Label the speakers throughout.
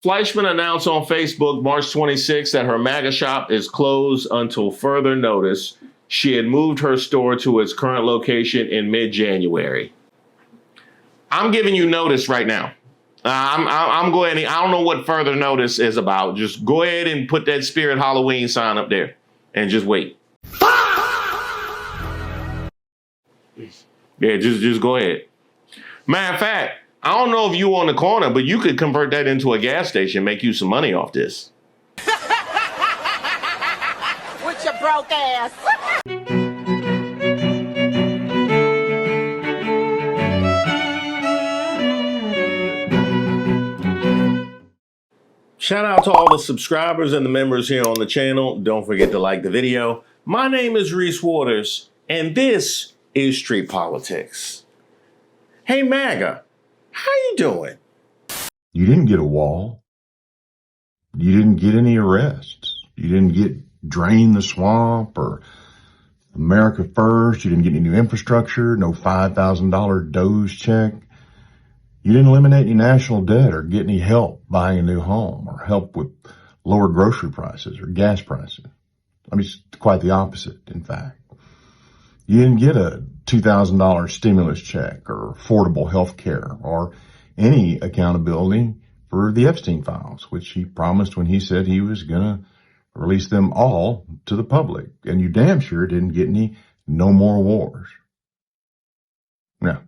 Speaker 1: Fleischman announced on Facebook March 26 that her Maga shop is closed until further notice. She had moved her store to its current location in mid-January. I'm giving you notice right now. I'm going. I don't know what further notice is about. Just go ahead and put that Spirit Halloween sign up there, and just wait. Yeah, just go ahead. Matter of fact, I don't know if you on the corner, but you could convert that into a gas station, make you some money off this.
Speaker 2: With your broke ass.
Speaker 1: Shout out to all the subscribers and the members here on the channel. Don't forget to like the video. My name is Reese Waters, and this is Street Politics. Hey, Maga. How you doing?
Speaker 3: You didn't get a wall. You didn't get any arrests. You didn't get Drain the Swamp or America First. You didn't get any new infrastructure, no $5,000 Doge check. You didn't eliminate any national debt or get any help buying a new home or help with lower grocery prices or gas prices. I mean, it's quite the opposite, in fact. You didn't get a $2,000 stimulus check or affordable health care or any accountability for the Epstein files, which he promised when he said he was going to release them all to the public. And you damn sure didn't get any no more wars. Now,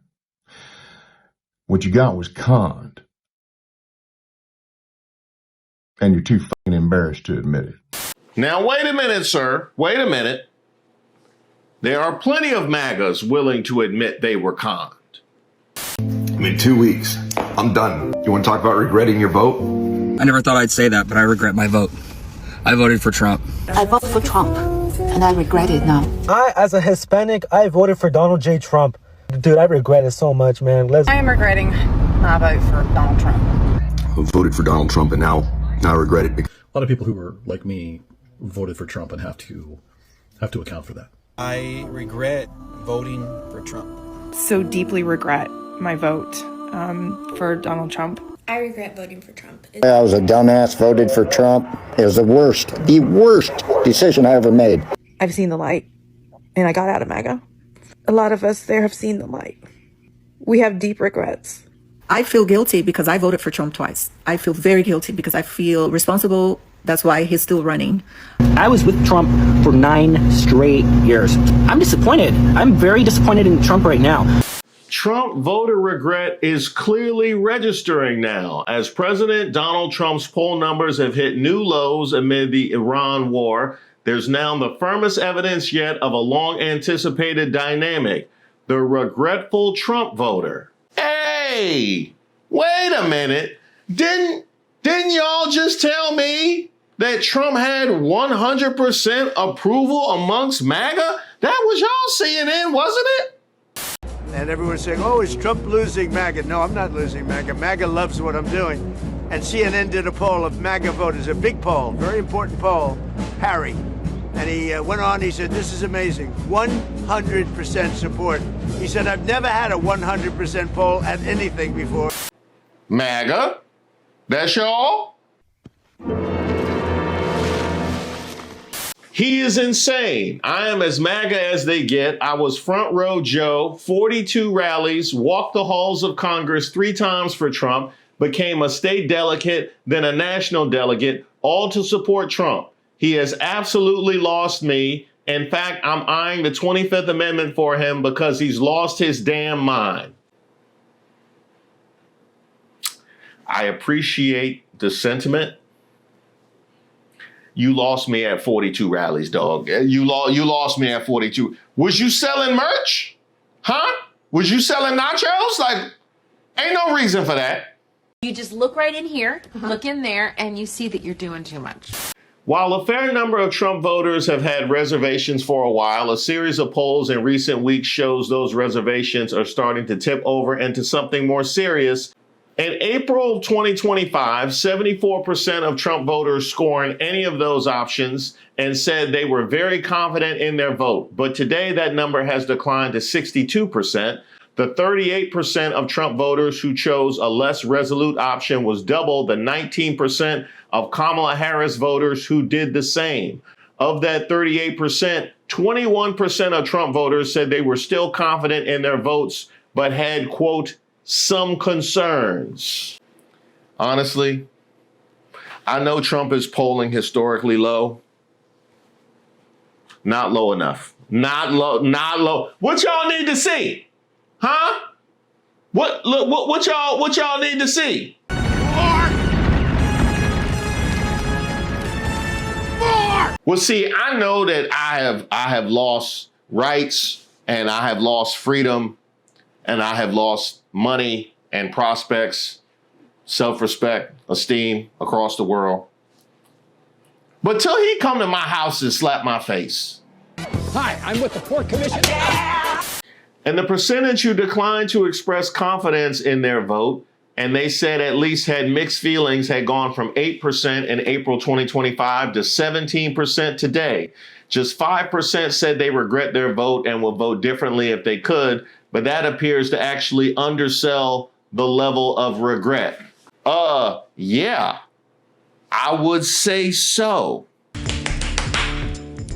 Speaker 3: what you got was conned. And you're too fucking embarrassed to admit it.
Speaker 1: Now, wait a minute, sir. Wait a minute. There are plenty of MAGAs willing to admit they were conned.
Speaker 4: In 2 weeks, I'm done. You want to talk about regretting your vote?
Speaker 5: I never thought I'd say that, but I regret my vote. I voted for Trump.
Speaker 6: I voted for Trump, and I regret it now.
Speaker 7: As a Hispanic, I voted for Donald J. Trump. Dude, I regret it so much, man.
Speaker 8: I am regretting my vote for Donald Trump.
Speaker 4: I voted for Donald Trump, and now I regret it.
Speaker 9: A lot of people who were like me voted for Trump and have to account for that.
Speaker 10: I regret voting for Trump.
Speaker 8: So deeply regret my vote for Donald Trump.
Speaker 11: I regret voting for Trump.
Speaker 12: I was a dumbass, voted for Trump. It was the worst decision I ever made.
Speaker 8: I've seen the light, and I got out of MAGA. A lot of us there have seen the light. We have deep regrets.
Speaker 6: I feel guilty because I voted for Trump twice. I feel very guilty because I feel responsible. That's why he's still running.
Speaker 7: I was with Trump for 9 straight years. I'm disappointed. I'm very disappointed in Trump right now.
Speaker 1: Trump voter regret is clearly registering now, as President Donald Trump's poll numbers have hit new lows amid the Iran war. There's now the firmest evidence yet of a long-anticipated dynamic, the regretful Trump voter. Hey, wait a minute. Didn't y'all just tell me that Trump had 100% approval amongst MAGA? That was y'all CNN, wasn't it?
Speaker 13: And everyone's saying, oh, is Trump losing MAGA? No, I'm not losing MAGA. MAGA loves what I'm doing. And CNN did a poll of MAGA voters, a big poll, very important poll, Harry. And he went on, he said, this is amazing, 100% support. He said, I've never had a 100% poll at anything before.
Speaker 1: MAGA? That's y'all? He is insane. I am as MAGA as they get. I was front row Joe, 42 rallies, walked the halls of Congress 3 times for Trump, became a state delegate, then a national delegate, all to support Trump. He has absolutely lost me. In fact, I'm eyeing the 25th Amendment for him because he's lost his damn mind. I appreciate the sentiment. You lost me at 42 rallies, dog. You lost me at 42. Was you selling merch? Huh? Was you selling nachos? Like, ain't no reason for that.
Speaker 11: You just look right in here, look in there, and you see that you're doing too much.
Speaker 1: While a fair number of Trump voters have had reservations for a while, a series of polls in recent weeks shows those reservations are starting to tip over into something more serious. In April of 2025, 74% of Trump voters scorned any of those options and said they were very confident in their vote. But today that number has declined to 62%. The 38% of Trump voters who chose a less resolute option was double the 19% of Kamala Harris voters who did the same. Of that 38%, 21% of Trump voters said they were still confident in their votes, but had, quote, some concerns. Honestly, I know Trump is polling historically low. Not low enough. Not low. What y'all need to see? Huh? What y'all need to see? More! Well, see, I know that I have lost rights, and I have lost freedom, and I have lost money and prospects, self-respect, esteem across the world. But till he come to my house and slap my face.
Speaker 14: Hi, I'm with the Port Commission.
Speaker 1: And the percentage who declined to express confidence in their vote, and they said at least had mixed feelings, had gone from 8% in April 2025 to 17% today. Just 5% said they regret their vote and will vote differently if they could, but that appears to actually undersell the level of regret. Yeah, I would say so.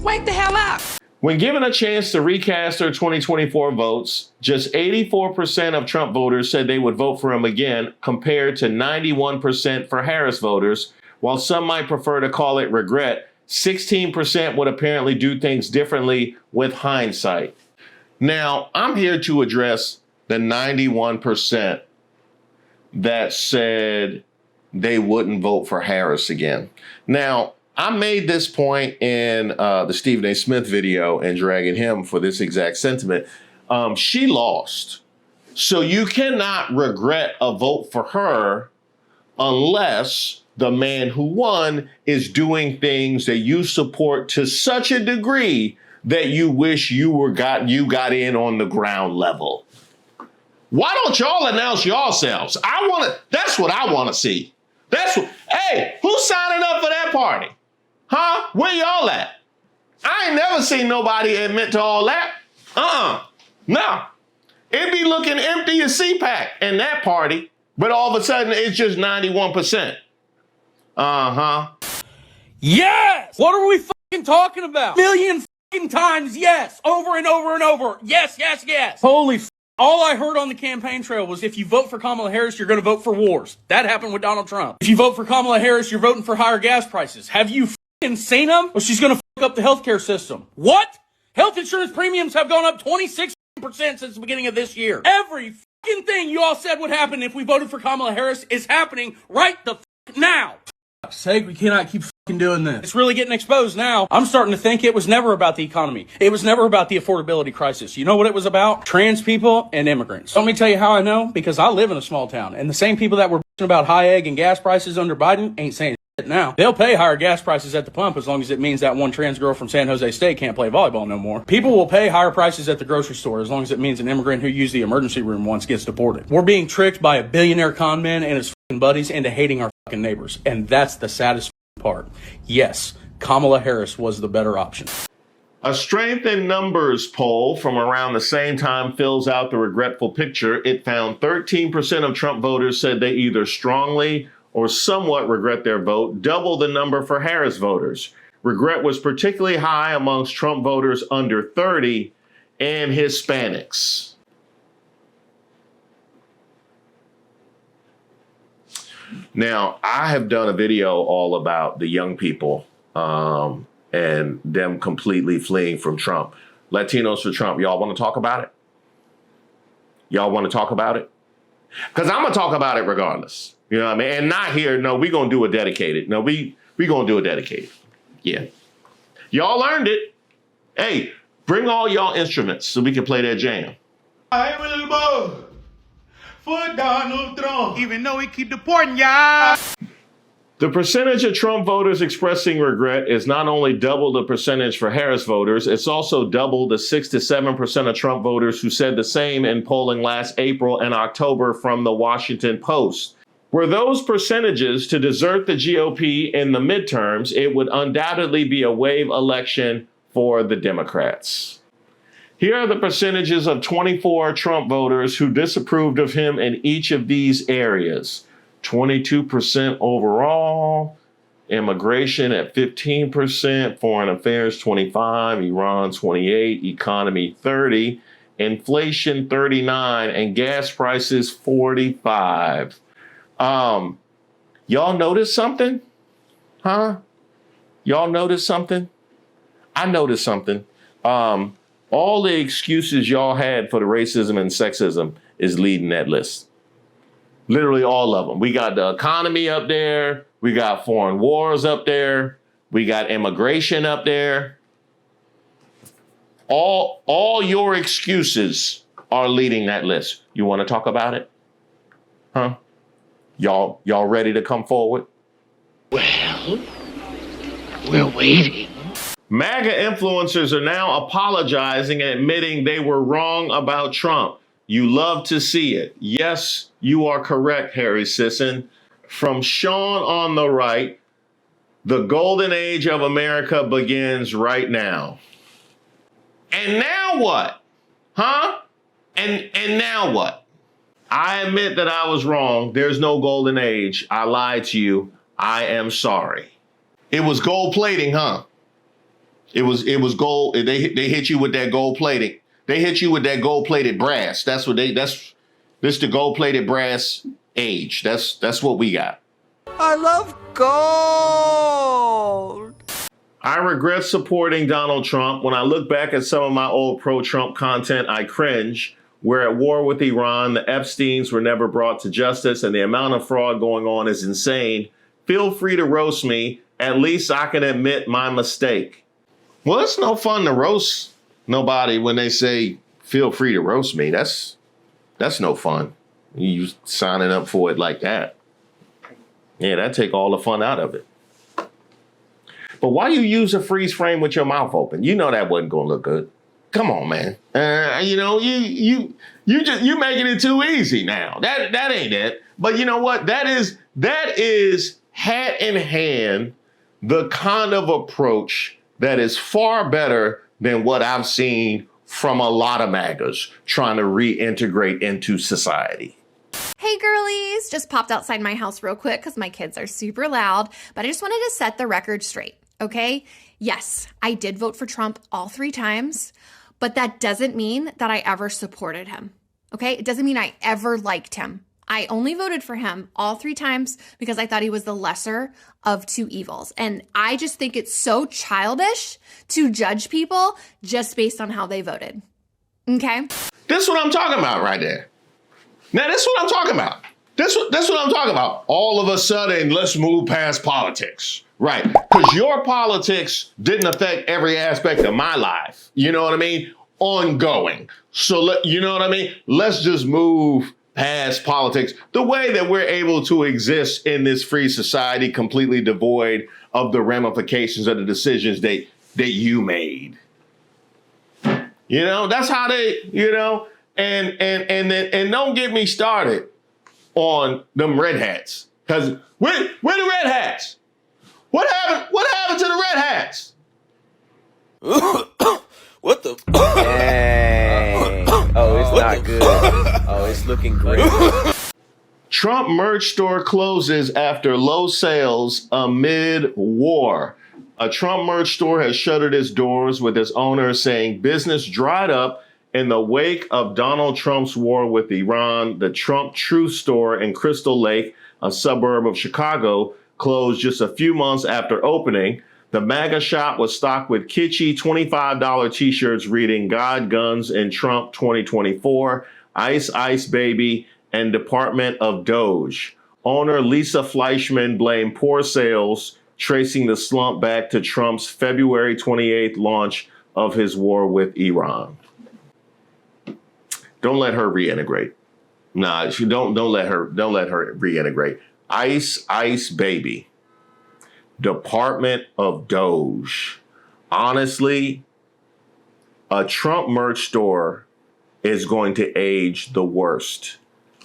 Speaker 14: Wake the hell up!
Speaker 1: When given a chance to recast their 2024 votes, just 84% of Trump voters said they would vote for him again, compared to 91% for Harris voters. While some might prefer to call it regret, 16% would apparently do things differently with hindsight. Now, I'm here to address the 91% that said they wouldn't vote for Harris again. Now, I made this point in the Stephen A. Smith video and dragging him for this exact sentiment. She lost. So you cannot regret a vote for her unless the man who won is doing things that you support to such a degree that you wish you got in on the ground level. Why don't y'all announce yourselves? That's what I want to see. Hey, who's signing up for that party? Huh? Where y'all at? I ain't never seen nobody admit to all that. No. It'd be looking empty as CPAC in that party, but all of a sudden it's just 91%.
Speaker 15: Yes! What are we fucking talking about? Million fucking times yes! Over and over and over. Yes, yes, yes! Holy f***. All I heard on the campaign trail was if you vote for Kamala Harris, you're going to vote for wars. That happened with Donald Trump. If you vote for Kamala Harris, you're voting for higher gas prices. Have you fucking seen them? Well, she's going to fuck up the healthcare system. What? Health insurance premiums have gone up 26% since the beginning of this year. Every fucking thing you all said would happen if we voted for Kamala Harris is happening right the fuck now. For fuck's sake, we cannot keep fucking doing this. It's really getting exposed now. I'm starting to think it was never about the economy. It was never about the affordability crisis. You know what it was about? Trans people and immigrants. Let me tell you how I know, because I live in a small town, and the same people that were bitching about high egg and gas prices under Biden ain't saying shit now. They'll pay higher gas prices at the pump as long as it means that one trans girl from San Jose State can't play volleyball no more. People will pay higher prices at the grocery store as long as it means an immigrant who used the emergency room once gets deported. We're being tricked by a billionaire con man and his fucking buddies into hating our fucking neighbors, and that's the saddest part. Yes, Kamala Harris was the better option.
Speaker 1: A Strength in Numbers poll from around the same time fills out the regretful picture. It found 13% of Trump voters said they either strongly or somewhat regret their vote, double the number for Harris voters. Regret was particularly high amongst Trump voters under 30 and Hispanics. Now, I have done a video all about the young people and them completely fleeing from Trump. Latinos for Trump. Y'all want to talk about it? Y'all want to talk about it? Because I'm going to talk about it regardless. You know what I mean? And not here. No, we're going to do a dedicated. No, we going to do a dedicated. Yeah. Y'all learned it. Hey, bring all y'all instruments so we can play that jam.
Speaker 16: I will vote for Donald Trump, even though he keep deporting y'all.
Speaker 1: The percentage of Trump voters expressing regret is not only double the percentage for Harris voters, it's also double the 6 to 7% of Trump voters who said the same in polling last April and October from the Washington Post. Were those percentages to desert the GOP in the midterms, it would undoubtedly be a wave election for the Democrats. Here are the percentages of 24 Trump voters who disapproved of him in each of these areas. 22% overall, immigration at 15%, foreign affairs 25, Iran 28, economy 30, inflation 39, and gas prices 45. Y'all notice something? Huh? Y'all notice something? I noticed something. All the excuses y'all had for the racism and sexism is leading that list. Literally all of them. We got the economy up there. We got foreign wars up there. We got immigration up there. All your excuses are leading that list. You want to talk about it? Huh? Y'all ready to come forward?
Speaker 17: Well, we're waiting.
Speaker 1: MAGA influencers are now apologizing and admitting they were wrong about Trump. You love to see it. Yes, you are correct, Harry Sisson. From Sean on the right, the golden age of America begins right now. And now what? Huh? And now what? I admit that I was wrong. There's no golden age. I lied to you. I am sorry. It was gold plating, huh? It was gold. They hit you with that gold plating. They hit you with that gold plated brass. This the gold plated brass age. That's what we got.
Speaker 2: I love gold.
Speaker 1: I regret supporting Donald Trump. When I look back at some of my old pro-Trump content, I cringe. We're at war with Iran. The Epsteins were never brought to justice, and the amount of fraud going on is insane. Feel free to roast me. At least I can admit my mistake. Well, it's no fun to roast nobody when they say, feel free to roast me. That's no fun. You signing up for it like that. Yeah, that take all the fun out of it. But why you use a freeze frame with your mouth open? You know that wasn't gonna look good. Come on, man. You making it too easy now. That ain't it. But you know what? That is hat in hand the kind of approach that is far better than what I've seen from a lot of MAGAs trying to reintegrate into society.
Speaker 18: Hey girlies, just popped outside my house real quick because my kids are super loud, but I just wanted to set the record straight, okay? Yes, I did vote for Trump all 3 times, but that doesn't mean that I ever supported him, okay? It doesn't mean I ever liked him. I only voted for him all 3 times because I thought he was the lesser of 2 evils. And I just think it's so childish to judge people just based on how they voted. Okay?
Speaker 1: This is what I'm talking about right there. Now, this is what I'm talking about. This what I'm talking about. All of a sudden, let's move past politics. Right. Because your politics didn't affect every aspect of my life. You know what I mean? Ongoing. So, you know what I mean? Let's just move past politics, the way that we're able to exist in this free society completely devoid of the ramifications of the decisions that you made. You know, that's how they, you know, and don't get me started on them red hats. Because where the red hats? What happened to the red hats?
Speaker 19: What the? Dang. Oh, it's not good. Oh, it's looking great.
Speaker 1: Trump merch store closes after low sales amid war. A Trump merch store has shuttered its doors, with its owner saying business dried up in the wake of Donald Trump's war with Iran. The Trump Truth store in Crystal Lake, a suburb of Chicago, closed just a few months after opening. The Maga shop was stocked with kitschy $25 t-shirts reading God, Guns, and Trump 2024, Ice, Ice Baby, and Department of Doge. Owner Lisa Fleischman blamed poor sales, tracing the slump back to Trump's February 28th launch of his war with Iran. Don't let her reintegrate. Nah, don't let her reintegrate. Ice, Ice Baby. Department of Doge. Honestly, a Trump merch store is going to age the worst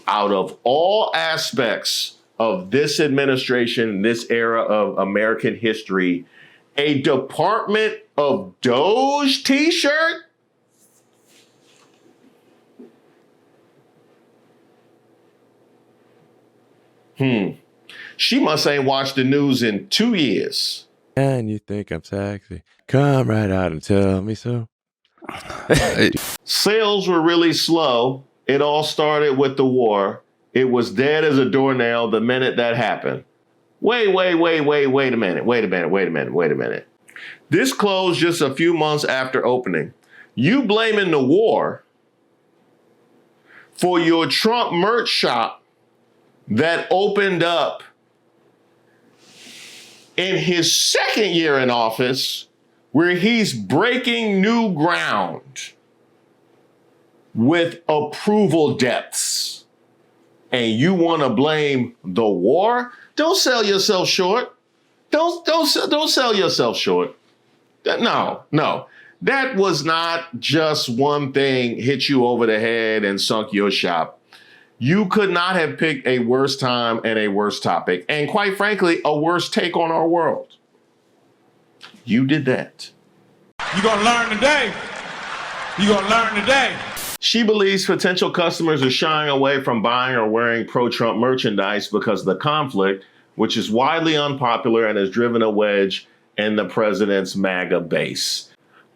Speaker 1: out of all aspects of this administration, this era of American history. A Department of Doge t-shirt? She must ain't watched the news in 2 years.
Speaker 20: And you think I'm sexy? Come right out and tell me so.
Speaker 1: Sales were really slow. It all started with the war. It was dead as a doornail the minute that happened. Wait a minute. This closed just a few months after opening. You blaming the war for your Trump merch shop that opened up in his second year in office, where he's breaking new ground with approval depths. And you want to blame the war? Don't sell yourself short. Don't sell yourself short. No. That was not just one thing hit you over the head and sunk your shop. You could not have picked a worse time and a worse topic, and quite frankly, a worse take on our world. You did that.
Speaker 16: You gonna learn today.
Speaker 1: She believes potential customers are shying away from buying or wearing pro-Trump merchandise because of the conflict, which is widely unpopular and has driven a wedge in the president's MAGA base.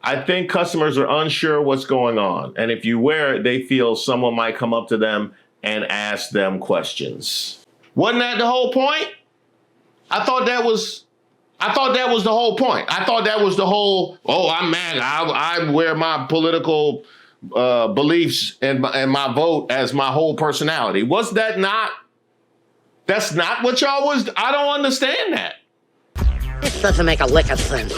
Speaker 1: I think customers are unsure what's going on, and if you wear it, they feel someone might come up to them and ask them questions. Wasn't that the whole point? I thought that was the whole point. I thought that was the whole, I'm MAGA. I wear my political beliefs and my vote as my whole personality. Was that not? That's not what y'all was. I don't understand that.
Speaker 17: This doesn't make a lick of sense.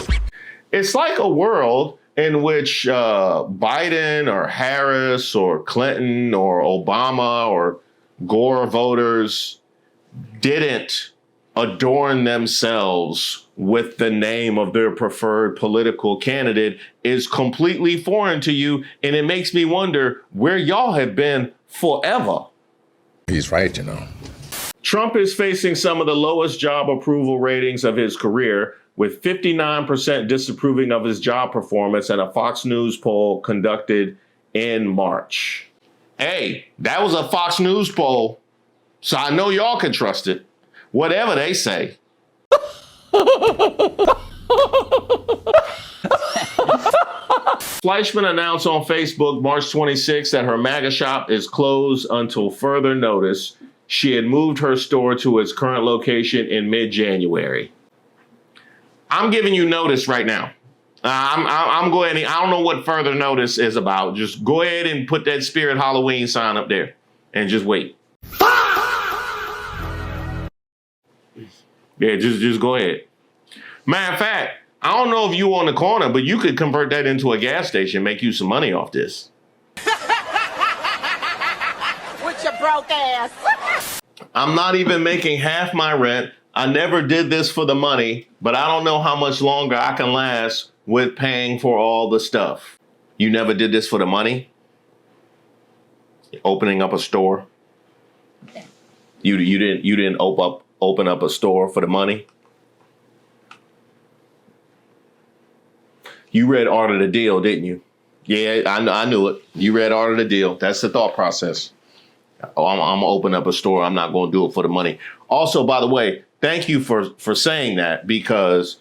Speaker 1: It's like a world in which Biden or Harris or Clinton or Obama or Gore voters didn't adorn themselves with the name of their preferred political candidate is completely foreign to you. And it makes me wonder where y'all have been forever.
Speaker 20: He's right, you know.
Speaker 1: Trump is facing some of the lowest job approval ratings of his career, with 59% disapproving of his job performance in a Fox News poll conducted in March. Hey, that was a Fox News poll, so I know y'all can trust it. Whatever they say. Fleischman announced on Facebook March 26th that her MAGA shop is closed until further notice. She had moved her store to its current location in mid-January. I'm giving you notice right now. I'm going. I don't know what further notice is about. Just go ahead and put that Spirit Halloween sign up there, and just wait. Yeah, just go ahead. Matter of fact, I don't know if you on the corner, but you could convert that into a gas station, make you some money off this.
Speaker 2: With your broke ass.
Speaker 1: I'm not even making half my rent. I never did this for the money, but I don't know how much longer I can last with paying for all the stuff. You never did this for the money? Opening up a store? You didn't open up a store for the money? You read Art of the Deal, didn't you? Yeah, I knew it. You read Art of the Deal. That's the thought process. Oh, I'm gonna open up a store. I'm not gonna do it for the money. Also, by the way, thank you for saying that, because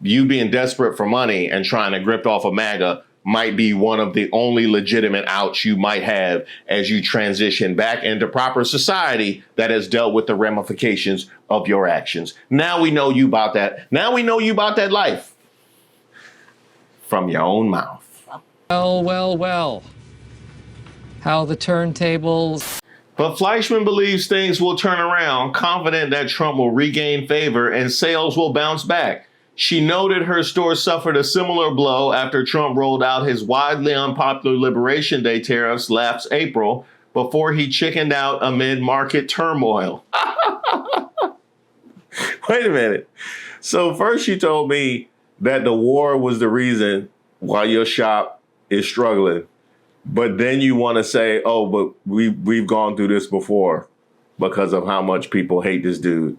Speaker 1: you being desperate for money and trying to grip off of MAGA might be one of the only legitimate outs you might have as you transition back into proper society that has dealt with the ramifications of your actions. Now we know you about that. Now we know you about that life from your own mouth.
Speaker 21: Well. How the turntables.
Speaker 1: But Fleischman believes things will turn around, confident that Trump will regain favor and sales will bounce back. She noted her store suffered a similar blow after Trump rolled out his widely unpopular Liberation Day tariffs last April, before he chickened out amid market turmoil. Wait a minute. So first you told me that the war was the reason why your shop is struggling. But then you want to say, oh, but we've gone through this before because of how much people hate this dude.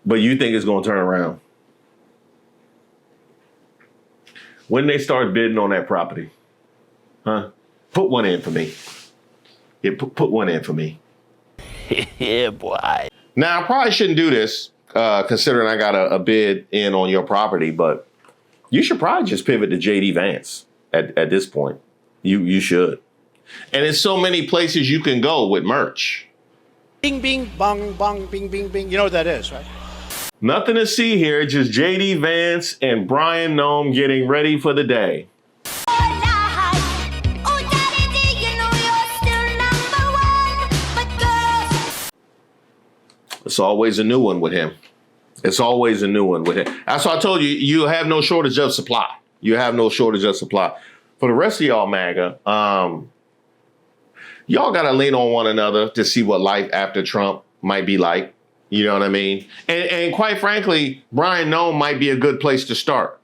Speaker 1: But you think it's going to turn around. When they start bidding on that property, huh? Put one in for me. Yeah, put one in for me. Yeah, boy. Now, I probably shouldn't do this, considering I got a bid in on your property, but you should probably just pivot to JD Vance at this point. You should. And there's so many places you can go with merch.
Speaker 13: Bing, bing, bong, bong, bing, bing, bing. You know what that is, right?
Speaker 1: Nothing to see here, just JD Vance and Brian Nome getting ready for the day. It's always a new one with him. It's always a new one with him. That's why I told you, you have no shortage of supply. You have no shortage of supply. For the rest of y'all, MAGA, y'all got to lean on one another to see what life after Trump might be like. You know what I mean? And quite frankly, Brian Nome might be a good place to start.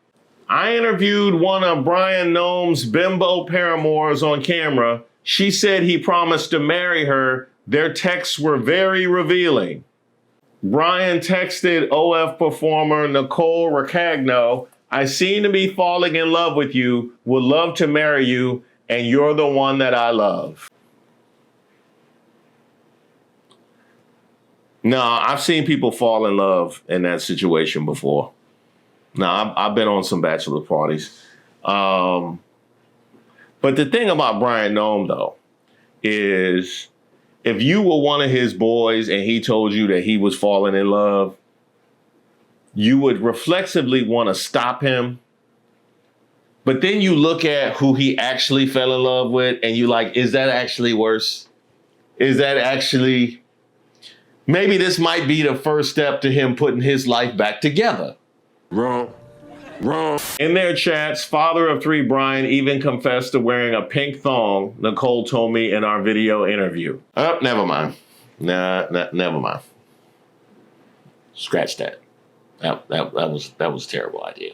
Speaker 1: I interviewed one of Brian Nome's bimbo paramours on camera. She said he promised to marry her. Their texts were very revealing. Brian texted OF performer Nicole Ricagno, "I seem to be falling in love with you, would love to marry you, and you're the one that I love." No, I've seen people fall in love in that situation before. Now, I've been on some bachelor parties. But the thing about Brian Nome, though, is if you were one of his boys and he told you that he was falling in love, you would reflexively want to stop him. But then you look at who he actually fell in love with and you like, is that actually worse? Is that actually... Maybe this might be the first step to him putting his life back together. Wrong. In their chats, father of three Brian even confessed to wearing a pink thong, Nicole told me in our video interview. Oh, never mind. Never mind. Scratch that. That was a terrible idea.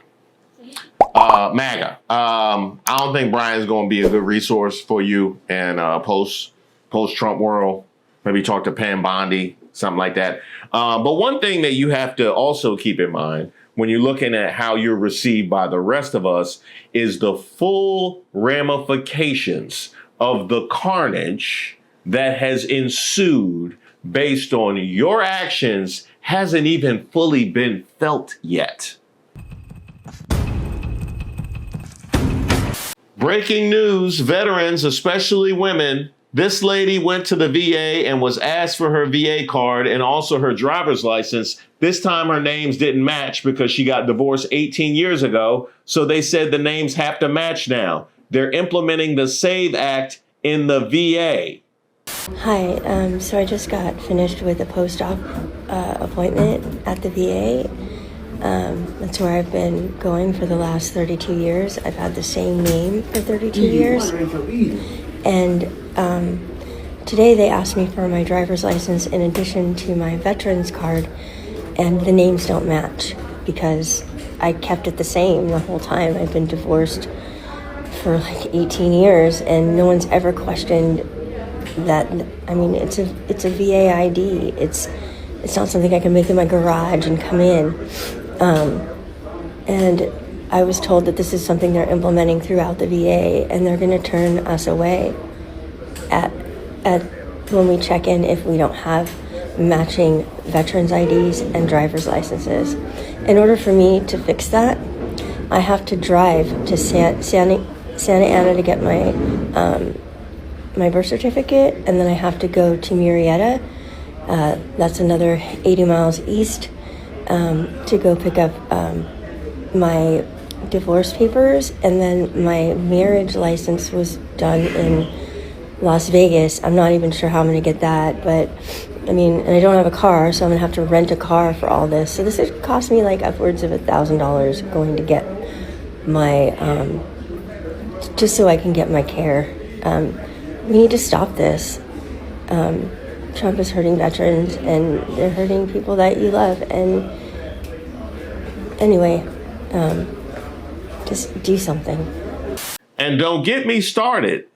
Speaker 1: MAGA. I don't think Brian's going to be a good resource for you in post-Trump world. Maybe talk to Pam Bondi, something like that. But one thing that you have to also keep in mind when you're looking at how you're received by the rest of us is the full ramifications of the carnage that has ensued based on your actions hasn't even fully been felt yet. Breaking news, veterans, especially women. This lady went to the VA and was asked for her VA card and also her driver's license. This time her names didn't match because she got divorced 18 years ago. So they said the names have to match now. They're implementing the SAVE Act in the VA.
Speaker 3: Hi, so I just got finished with a post-op appointment at the VA. That's where I've been going for the last 32 years. I've had the same name for 32 years. And today they asked me for my driver's license in addition to my veterans card, and the names don't match because I kept it the same the whole time. I've been divorced for like 18 years and no one's ever questioned that. I mean, it's a VA ID. It's not something I can make in my garage and come in. And I was told that this is something they're implementing throughout the VA and they're going to turn us away at when we check in if we don't have matching veterans IDs and driver's licenses. In order for me to fix that, I have to drive to Santa Ana to get my my birth certificate, and then I have to go to Murrieta. That's another 80 miles east to go pick up my divorce papers, and then my marriage license was done in Las Vegas. I'm not even sure how I'm going to get that, but I mean, and I don't have a car, so I'm going to have to rent a car for all this. So this would cost me like upwards of $1,000 going to get my, just so I can get my care. We need to stop this. Trump is hurting veterans and they're hurting people that you love. And anyway, just do something.
Speaker 1: And don't get me started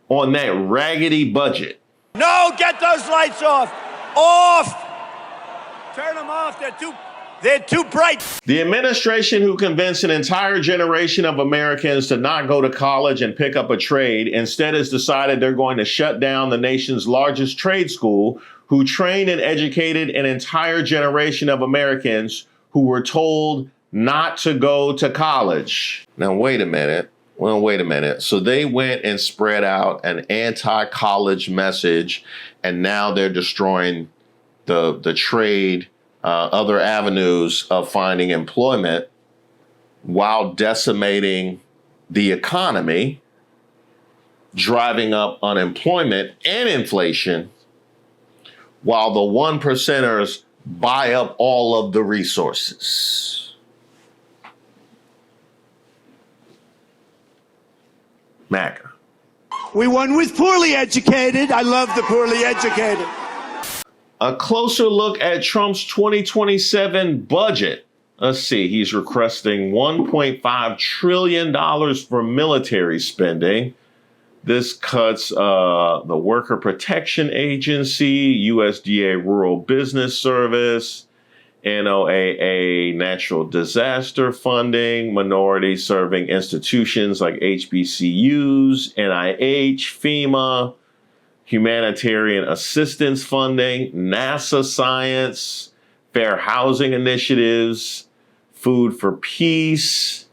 Speaker 1: on that raggedy budget.
Speaker 13: No, get those lights off! Off! Turn them off, they're too bright.
Speaker 1: The administration who convinced an entire generation of Americans to not go to college and pick up a trade instead has decided they're going to shut down the nation's largest trade school, who trained and educated an entire generation of Americans who were told not to go to college. Now, wait a minute. Well, wait a minute. So they went and spread out an anti-college message, and now they're destroying the trade, other avenues of finding employment while decimating the economy, driving up unemployment and inflation, while the one percenters buy up all of the resources. Maga.
Speaker 13: We won with poorly educated. I love the poorly educated.
Speaker 1: A closer look at Trump's 2027 budget. Let's see, he's requesting $1.5 trillion for military spending. This cuts the Worker Protection Agency, USDA Rural Business Service, NOAA Natural Disaster Funding, minority serving institutions like HBCUs, NIH, FEMA, humanitarian assistance funding, NASA science, fair housing initiatives, food for peace,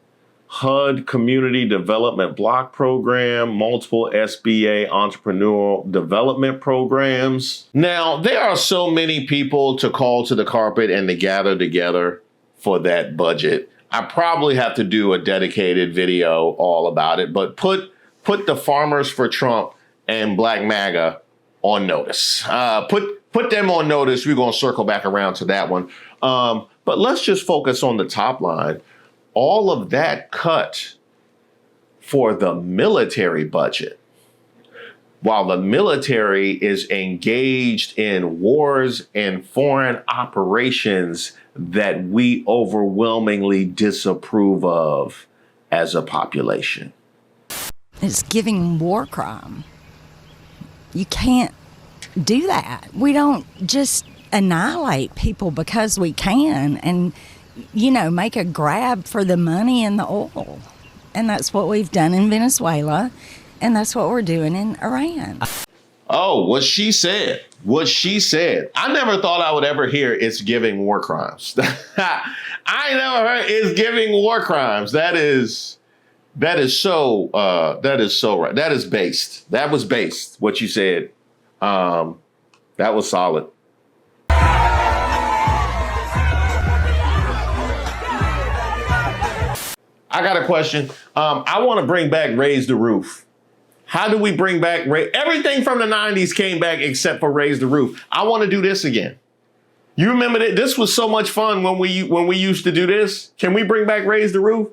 Speaker 1: HUD Community Development Block Program, multiple SBA entrepreneurial development programs. Now, there are so many people to call to the carpet and to gather together for that budget. I probably have to do a dedicated video all about it, but put the Farmers for Trump and Black Maga on notice. Put them on notice. We're going to circle back around to that one. But let's just focus on the top line. All of that cut for the military budget, while the military is engaged in wars and foreign operations that we overwhelmingly disapprove of as a population.
Speaker 5: It's giving war crime. You can't do that. We don't just annihilate people because we can and, you know, make a grab for the money and the oil. And that's what we've done in Venezuela, and that's what we're doing in Iran.
Speaker 1: Oh, what she said. What she said. I never thought I would ever hear it's giving war crimes. I never heard it's giving war crimes. That is so right. That is based. That was based, what you said. That was solid. I got a question. I want to bring back Raise the Roof. How do we bring back everything from the 90s came back except for Raise the Roof? I want to do this again. You remember that this was so much fun when we used to do this? Can we bring back Raise the Roof?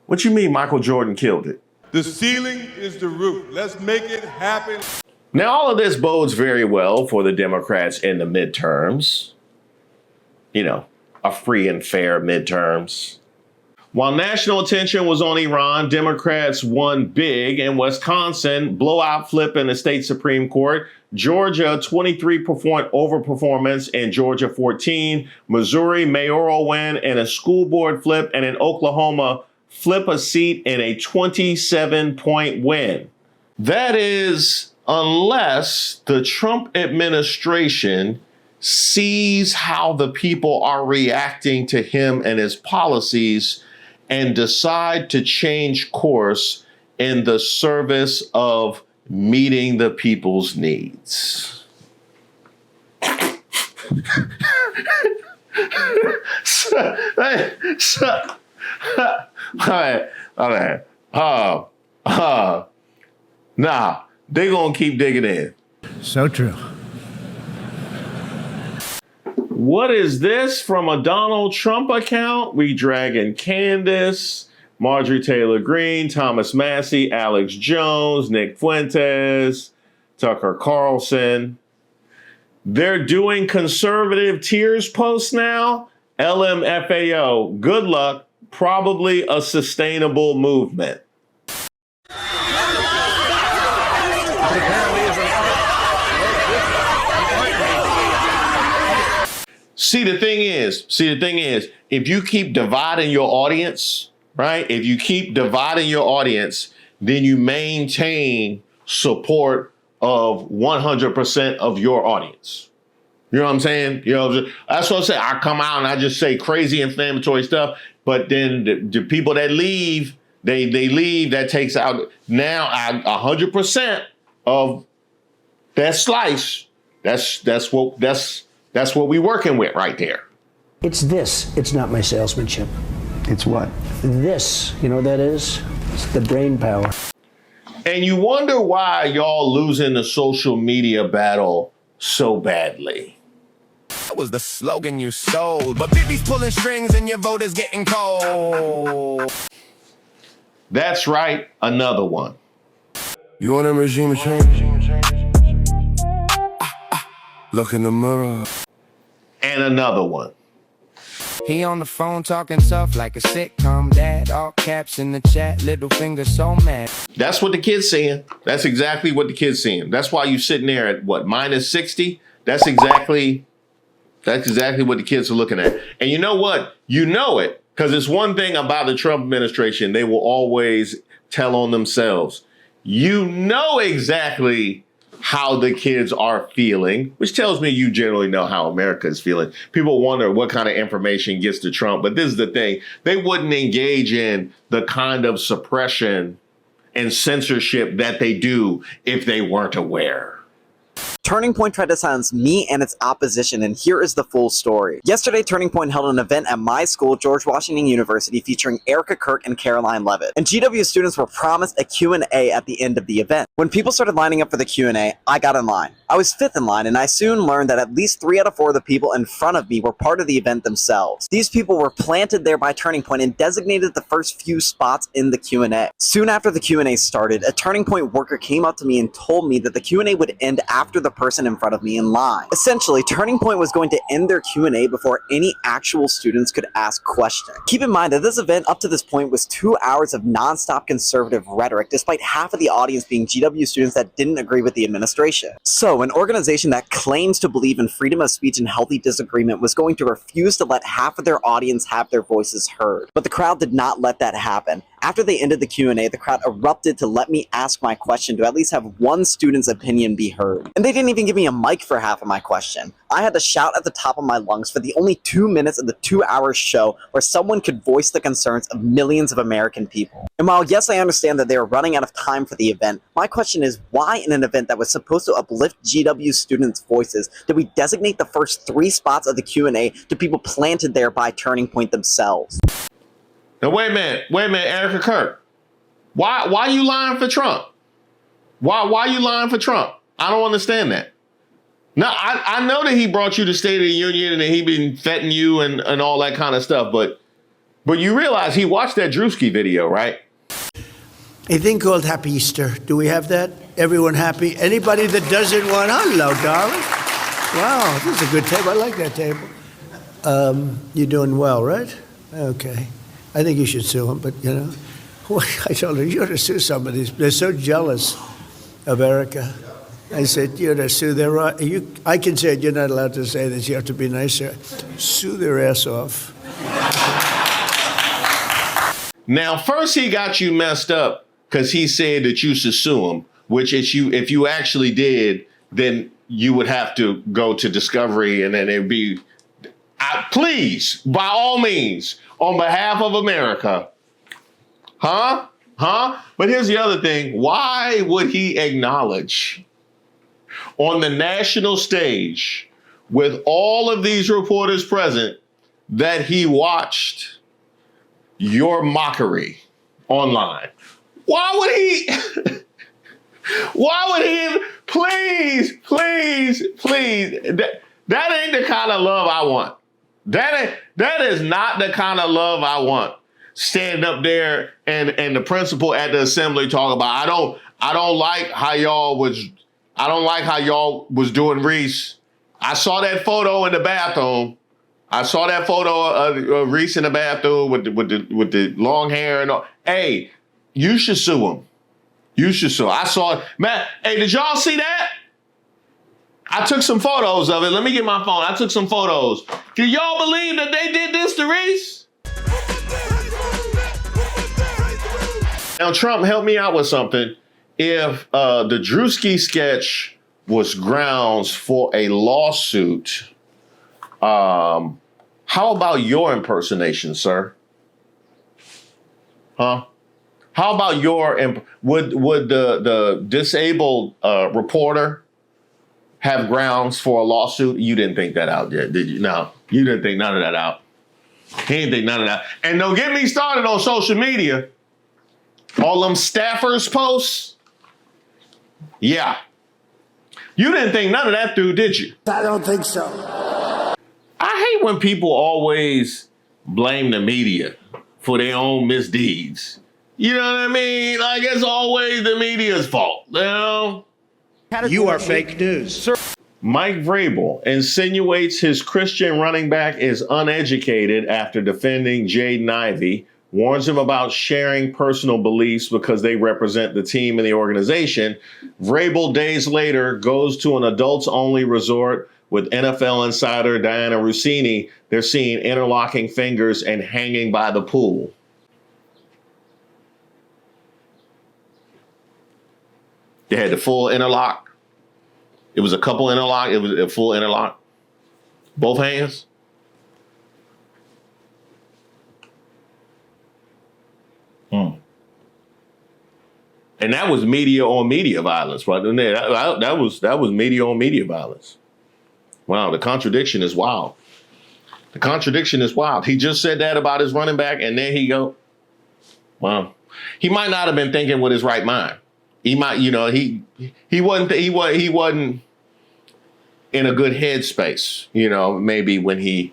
Speaker 1: What you mean Michael Jordan killed it?
Speaker 16: The ceiling is the roof. Let's make it happen.
Speaker 1: Now, all of this bodes very well for the Democrats in the midterms. You know, a free and fair midterms. While national attention was on Iran, Democrats won big in Wisconsin, blowout flip in the state Supreme Court, Georgia 23% overperformance in Georgia 14, Missouri mayoral win and a school board flip, and in Oklahoma flip a seat in a 27-point win. That is, unless the Trump administration sees how the people are reacting to him and his policies and decide to change course in the service of meeting the people's needs. Nah, they gonna keep digging in.
Speaker 22: So true.
Speaker 1: What is this from a Donald Trump account? We dragging Candace, Marjorie Taylor Greene, Thomas Massey, Alex Jones, Nick Fuentes, Tucker Carlson. They're doing conservative tears posts now. LMFAO, good luck. Probably a sustainable movement. See, the thing is, if you keep dividing your audience, right? If you keep dividing your audience, then you maintain support of 100% of your audience. You know what I'm saying? You know, that's what I say. I come out and I just say crazy inflammatory stuff, but then the people that leave, they leave. That takes out now 100% of that slice. That's what we working with right there.
Speaker 4: It's this. It's not my salesmanship.
Speaker 22: It's what?
Speaker 4: This. You know what that is? It's the brain power.
Speaker 1: And you wonder why y'all losing the social media battle so badly.
Speaker 23: That was the slogan you sold, but Bibi's pulling strings and your vote is getting cold.
Speaker 1: That's right, another one.
Speaker 23: You want a regime change? Look in the mirror.
Speaker 1: And another one.
Speaker 23: He on the phone talking tough like a sitcom dad. All caps in the chat, little finger so mad.
Speaker 1: That's what the kid's saying. That's exactly what the kid's saying. That's why you sitting there at what, minus 60? That's exactly what the kids are looking at. And you know what? You know it, because it's one thing about the Trump administration. They will always tell on themselves. You know exactly how the kids are feeling, which tells me you generally know how America is feeling. People wonder what kind of information gets to Trump, but this is the thing. They wouldn't engage in the kind of suppression and censorship that they do if they weren't aware.
Speaker 24: Turning Point tried to silence me and its opposition, and here is the full story. Yesterday, Turning Point held an event at my school, George Washington University, featuring Erica Kirk and Caroline Levitt. And GW students were promised a Q&A at the end of the event. When people started lining up for the Q&A, I got in line. I was fifth in line, and I soon learned that at least 3 out of 4 of the people in front of me were part of the event themselves. These people were planted there by Turning Point and designated the first few spots in the Q&A. Soon after the Q&A started, a Turning Point worker came up to me and told me that the Q&A would end after the person in front of me in line. Essentially, Turning Point was going to end their Q&A before any actual students could ask questions. Keep in mind that this event up to this point was 2 hours of nonstop conservative rhetoric, despite half of the audience being GW students that didn't agree with the administration. So, an organization that claims to believe in freedom of speech and healthy disagreement was going to refuse to let half of their audience have their voices heard. But the crowd did not let that happen. After they ended the Q&A, the crowd erupted to let me ask my question to at least have one student's opinion be heard. And they didn't even give me a mic for half of my question. I had to shout at the top of my lungs for the only 2 minutes of the 2-hour show where someone could voice the concerns of millions of American people. And while yes, I understand that they are running out of time for the event, my question is, why in an event that was supposed to uplift GW students' voices did we designate the first 3 spots of the Q&A to people planted there by Turning Point themselves?
Speaker 1: Now, wait a minute, Erica Kirk. Why you lying for Trump? Why you lying for Trump? I don't understand that. Now, I know that he brought you to State of the Union and that he been fetting you and all that kind of stuff, but you realize he watched that Drewski video, right?
Speaker 25: A thing called Happy Easter. Do we have that? Everyone happy? Anybody that doesn't want, hello, darling. Wow, this is a good table. I like that table. You're doing well, right? Okay. I think you should sue him, but, you know, I told her, you ought to sue somebody. They're so jealous of Erica. I said, you ought to sue their... I can say it, you're not allowed to say this, you have to be nicer. Sue their ass off.
Speaker 1: Now, first he got you messed up because he said that you should sue him, which if you actually did, then you would have to go to discovery and then it would be... please, by all means, on behalf of America. Huh? But here's the other thing. Why would he acknowledge on the national stage with all of these reporters present that he watched your mockery online? Why would he? Please. That ain't the kind of love I want. That is not the kind of love I want. Stand up there and the principal at the assembly talk about I don't like how y'all was doing Reese. I saw that photo in the bathroom. I saw that photo of Reese in the bathroom with the long hair and all. Hey, you should sue him. You should sue. I saw it. Man, hey, did y'all see that? I took some photos of it. Let me get my phone. I took some photos. Can y'all believe that they did this to Reese? Now, Trump, help me out with something. If the Drewski sketch was grounds for a lawsuit, how about your impersonation, sir? Huh? How about would the disabled reporter have grounds for a lawsuit? You didn't think that out yet, did you? No, you didn't think none of that out. He didn't think none of that. And don't get me started on social media. All them staffers posts. Yeah. You didn't think none of that through, did you?
Speaker 25: I don't think so.
Speaker 1: I hate when people always blame the media for their own misdeeds. You know what I mean? Like, it's always the media's fault. You know?
Speaker 25: You are fake news. Sir.
Speaker 1: Mike Vrabel insinuates his Christian running back is uneducated after defending Jaden Ivey, warns him about sharing personal beliefs because they represent the team and the organization. Vrabel, days later, goes to an adults-only resort with NFL insider Diana Rossini. They're seeing interlocking fingers and hanging by the pool. They had the full interlock. It was a couple interlock. It was a full interlock. Both hands. And that was media on media violence, right? That was media on media violence. Wow, the contradiction is wild. The contradiction is wild. He just said that about his running back, and there he go. Wow. He might not have been thinking with his right mind. He might, you know, he wasn't in a good headspace, you know, maybe when he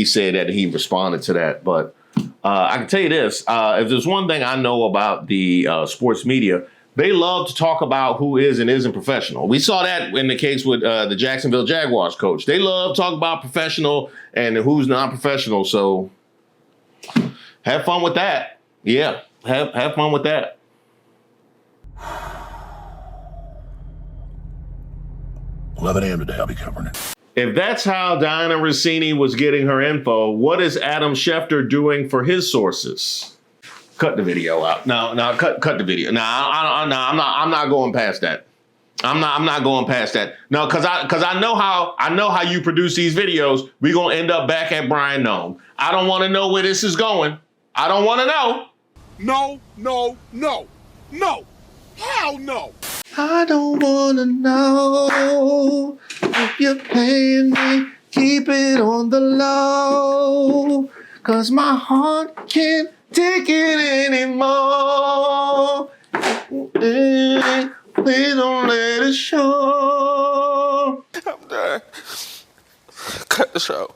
Speaker 1: said that, he responded to that. But I can tell you this, if there's one thing I know about the sports media, they love to talk about who is and isn't professional. We saw that in the case with the Jacksonville Jaguars coach. They love to talk about professional and who's non-professional. So have fun with that. Yeah, have fun with that.
Speaker 8: 11 a.m. today, I'll be covering it.
Speaker 1: If that's how Diana Rossini was getting her info, what is Adam Schefter doing for his sources? Cut the video out. No, cut the video. No, I'm not going past that. I'm not going past that. No, because I know how you produce these videos. We're gonna end up back at Brian Nome. I don't want to know where this is going. I don't want to know.
Speaker 16: No. Hell no.
Speaker 1: I don't wanna know if you're paying me, keep it on the low, 'cause my heart can't take it anymore. Please don't let it show.
Speaker 16: I'm done. Cut the show.